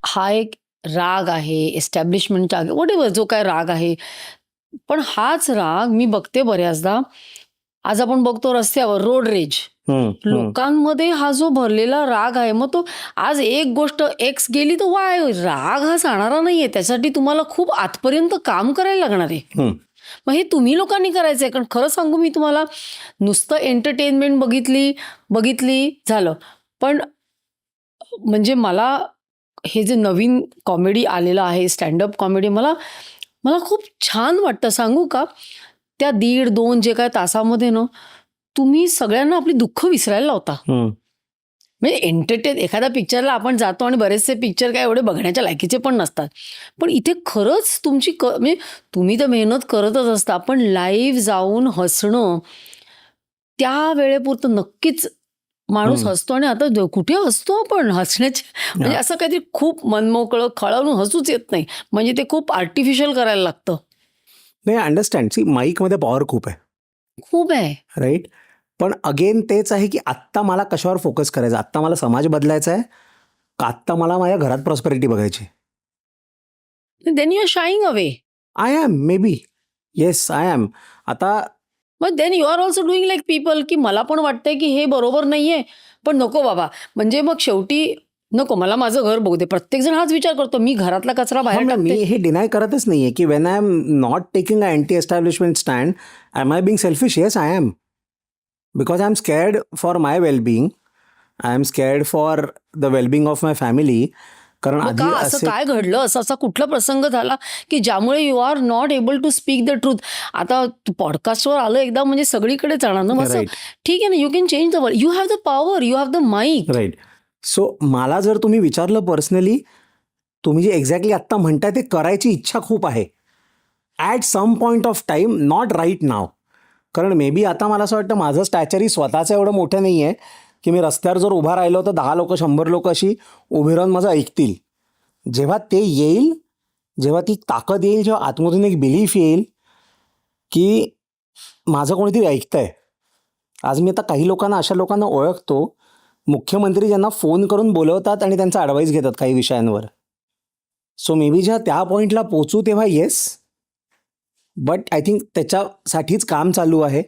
हा एक राग आहे, एस्टॅब्लिशमेंटचा व्हॉटएव्हर जो काय राग आहे. पण हाच राग मी बघते बऱ्याचदा, आज आपण बघतो रस्त्यावर रोड रेज. लोकांमध्ये हा जो भरलेला राग आहे, मग तो आज एक गोष्ट एक्स गेली तर वाय राग हा जाणारा नाहीये. त्यासाठी तुम्हाला खूप आतपर्यंत काम करायला लागणार आहे. मग हे तुम्ही लोकांनी करायचंय. कारण खरं सांगू मी तुम्हाला, नुसतं एंटरटेनमेंट बघितली झालं. पण म्हणजे मला हे जे नवीन कॉमेडी आलेलं आहे, स्टँडअप कॉमेडी, मला मला खूप छान वाटतं. सांगू का? त्या 1.5-2 जे काही तासामध्ये ना, तुम्ही सगळ्यांना आपली दुःख विसरायला लावता. म्हणजे एखाद्या पिक्चरला आपण जातो आणि बरेचसे पिक्चर काय एवढे बघण्याच्या लायकीचे पण नसतात. पण इथे खरंच तुमची म्हणजे तुम्ही तर मेहनत करतच असता, पण लाईव्ह जाऊन हसणं, त्या वेळेपुरतं नक्कीच माणूस हसतो. आणि आता कुठे हसतो आपण हसण्याचे, म्हणजे असं काहीतरी खूप मनमोकळं खळवून हसूच येत नाही. म्हणजे ते खूप आर्टिफिशियल करायला लागतं. नाही, अंडरस्टँड. सी, माईकमध्ये पॉवर खूप आहे, खूप आहे. राईट. पण अगेन तेच आहे की आत्ता मला कशावर फोकस करायचा, आत्ता मला समाज बदलायचा आहे का आत्ता मला माझ्या घरात प्रॉस्पेरिटी बघायची. Then you are shying away. I am, maybe, yes I am. आता मग then you are also doing like people, की मला पण वाटतंय की हे बरोबर नाहीये, पण नको बाबा. म्हणजे मग शेवटी नको, मला माझं घर बघू दे. प्रत्येक जण हाच विचार करतो, मी घरातला कचरा बाहेर मी टाकते. हे डिनाय करतच नाहीये की when I am not taking a anti establishment stand, am I being selfish? Yes I am, because I am scared for my wellbeing, I am scared for the wellbeing of my family. कारण मग का आधी असं असे काय घडलं, असा कुठला प्रसंग झाला की ज्यामुळे you are not able to speak the truth? आता पॉडकास्टवर आलं एकदा म्हणजे सगळीकडे जाणार ना. मग Right. ठीक आहे ना, you can change the world, you have the power, you have the mic. Right. So मला जर तुम्ही विचारलं पर्सनली, तुम्ही जे एक्झॅक्टली आत्ता म्हणताय ते करायची इच्छा खूप आहे at some point of time, not right now. कारण मे बी आता मला असं वाटतं माझं स्टॅचरही स्वतःचं एवढं मोठं नाही आहे की मी रस्त्यावर जर उभा राहिलो तर 10 लोक 100 लोक अशी उभी राहून माझं ऐकतील. जेव्हा ते येईल, जेव्हा ती ताकद येईल, जेव्हा आतमधून एक बिलीफ येईल की माझं कोणीतरी ऐकतंय. आज मी आता काही लोकांना, अशा लोकांना ओळखतो, मुख्यमंत्री ज्यांना फोन करून बोलवतात आणि त्यांचा ॲडवाईस घेतात काही विषयांवर. सो मे बी जेव्हा त्या पॉईंटला पोचू तेव्हा येस, बट आय थिंक त्याच्यासाठीच काम चालू आहे.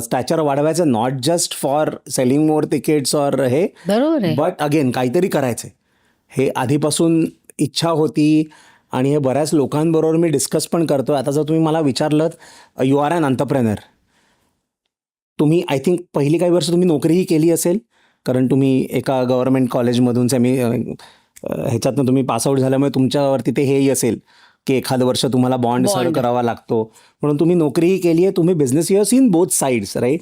स्टॅचर वाढवायचं, not just for selling more tickets और हे, बरोबर आहे. बट अगेन काहीतरी करायचं आहे. हे आधीपासून इच्छा होती आणि हे बऱ्याच लोकांबरोबर मी डिस्कस पण करतो. आता जर तुम्ही मला विचारलं, यू आर ॲन अंतरप्रेनर, तुम्ही आय थिंक पहिली काही वर्ष तुम्ही नोकरीही केली असेल, कारण तुम्ही एका गव्हर्नमेंट कॉलेजमधून ह्याच्यातनं तुम्ही पासआउट झाल्यामुळे तुमच्यावरती ते हेही असेल की एखादं वर्ष तुम्हाला बॉन्ड सर्व करावा लागतो, म्हणून तुम्ही नोकरीही केली आहे, तुम्ही business, you have seen both sides, right.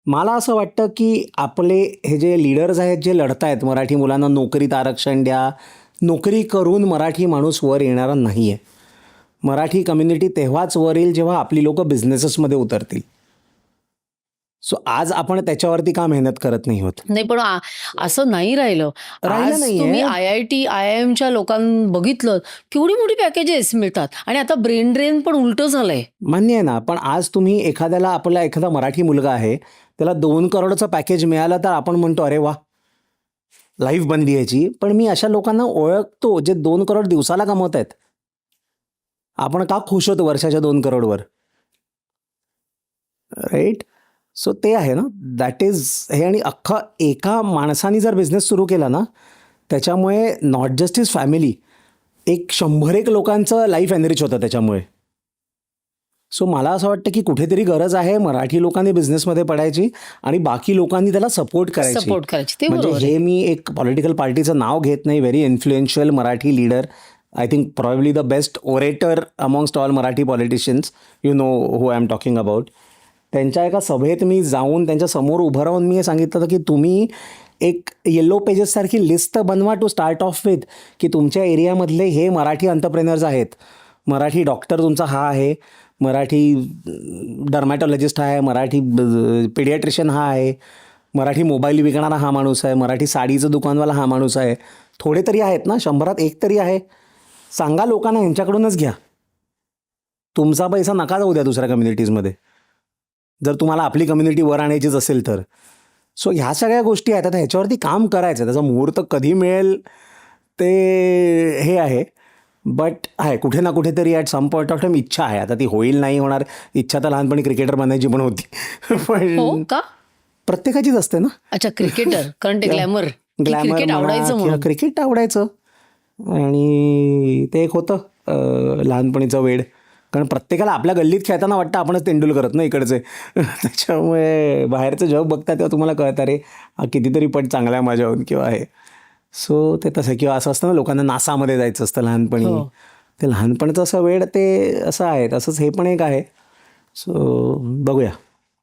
मला असं वाटतं की आपले हे जे लीडर्स आहेत, जे लढत आहेत मराठी मुलांना नोकरीत आरक्षण द्या, नोकरी करून मराठी माणूस वर येणारा नाही आहे. मराठी कम्युनिटी तेव्हाच वर येईल जेव्हा आपली लोकं बिझनेसेसमध्ये उतरतील. सो आज आपण त्याच्यावरती का मेहनत करत नाही होत? नाही, पण असं नाही राहिलं. आज नाहीये. तुम्ही IIT, IIMच्या लोकांना बघितलं, केवढी मोठी पॅकेजेस मिळतात. आणि आता ब्रेन ड्रेन पण उलटं झालंय. मान्य आहे ना, पण आज तुम्ही एखाद्याला, आपला एखादा मराठी मुलगा आहे, त्याला 2 करोडचं पॅकेज मिळालं तर आपण म्हणतो अरे वा, लाईफ बनली याची. पण मी अशा लोकांना ओळखतो जे 2 करोड दिवसाला कमवत आहेत. आपण का खुश होतो वर्षाच्या 2 करोडवर? राईट. सो ते आहे ना, दॅट इज हे. आणि अख्खा एका माणसाने जर बिझनेस सुरू केला ना, त्याच्यामुळे नॉट जस्ट हिज फॅमिली, एक 100 लोकांचं लाईफ एनरिच होतं त्याच्यामुळे. सो मला असं वाटतं की कुठेतरी गरज आहे मराठी लोकांनी बिझनेसमध्ये पडायची आणि बाकी लोकांनी त्याला सपोर्ट करायची. ते म्हणजे बरोबर हे मी एक पॉलिटिकल पार्टीचं नाव घेत नाही. Very influential Marathi leader, I think probably the best orator amongst all Marathi politicians, you know who I am talking about. त्यांच्या एका सभेत मी जाऊन त्यांच्या समोर उभं राहून मी हे सांगितलं होतं की तुम्ही एक येलो पेजेससारखी लिस्ट बनवा टू स्टार्ट ऑफ विथ, की तुमच्या एरियामधले हे मराठी एंटरप्रेनर्स आहेत. मराठी डॉक्टर तुमचा हा आहे, मराठी डर्मॅटॉलॉजिस्ट हा आहे, मराठी पिडियाट्रिशियन हा आहे, मराठी मोबाईल विकणारा हा माणूस आहे, मराठी साडीचं दुकानवाला हा माणूस आहे. थोडे तरी आहेत ना, 100त एक तरी आहे. सांगा लोकांना ह्यांच्याकडूनच घ्या. तुमचा पैसा नका जाऊ द्या दुसऱ्या कम्युनिटीजमध्ये, जर तुम्हाला आपली कम्युनिटी वर आणायचीच असेल तर. सो ह्या सगळ्या गोष्टी आहेत. आता ह्याच्यावरती काम करायचं. त्याचा मुहूर्त कधी मिळेल ते हे आहे. बट आहे कुठे ना कुठेतरी at some point of time इच्छा आहे. आता ती होईल नाही होणार, इच्छा तर लहानपणी क्रिकेटर बनायची पण होती. हो पण का? प्रत्येकाचीच असते ना. अच्छा, क्रिकेटर, कारण ते ग्लॅमर ग्लॅमर क्रिकेट आवडायचं म्हणा किंवा म्हणून. क्रिकेट आवडायचं आणि ते एक होतं लहानपणीचं वेड. कारण प्रत्येकाला आपल्या गल्लीत खेळताना वाटतं आपणच तेंडुलकरच ना इकडचे. त्याच्यामुळे बाहेरचं जग बघता तेव्हा तुम्हाला कळतं रे हा कितीतरी पट चांगला आहे माझ्याहून किंवा आहे. सो ते तसं किंवा असं असतं ना लोकांना नासामध्ये जायचं असतं लहानपणी. हो. ते लहानपणीचं असं वेड ते असं आहे. तसंच हे पण एक आहे. सो बघूया,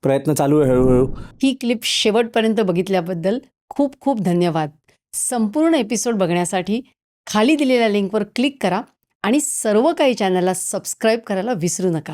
प्रयत्न चालू आहे हळूहळू. ही क्लिप शेवटपर्यंत बघितल्याबद्दल खूप खूप धन्यवाद. संपूर्ण एपिसोड बघण्यासाठी खाली दिलेल्या लिंकवर क्लिक करा आणि सर्व काही चॅनलला सबस्क्राईब करायला विसरू नका.